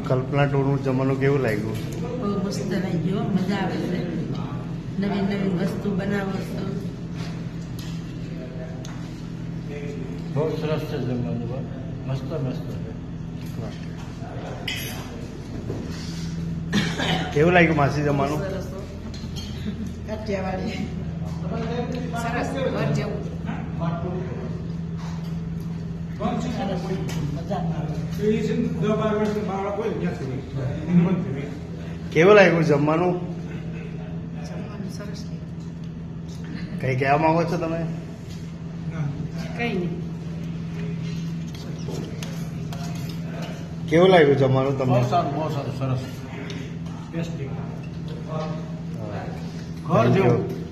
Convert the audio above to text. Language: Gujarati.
કલ્પના ટૂરનું જમવાનું કેવું લાગ્યું? બહુ મસ્ત લાગ્યું, મજા આવે છે. નવીન નવીન વસ્તુ બનાવો છો. બહુ સરસ છે જમવાનું, મસ્ત મસ્ત છે. કેવું લાગ્યું માસી જમવાનું? કાઠિયાવાડી સરસ, ઘર જેવું. કેવું લાગ્યું જમવાનું? જમવાનું સરસ. કઈ કહેવા માંગો છો તમે? કઈ નહીં. કેવું લાગ્યું જમવાનું બહુ તમને? સારું, બહુ સારું, સરસ. ટેસ્ટી. ઘર Thank you. જેવું.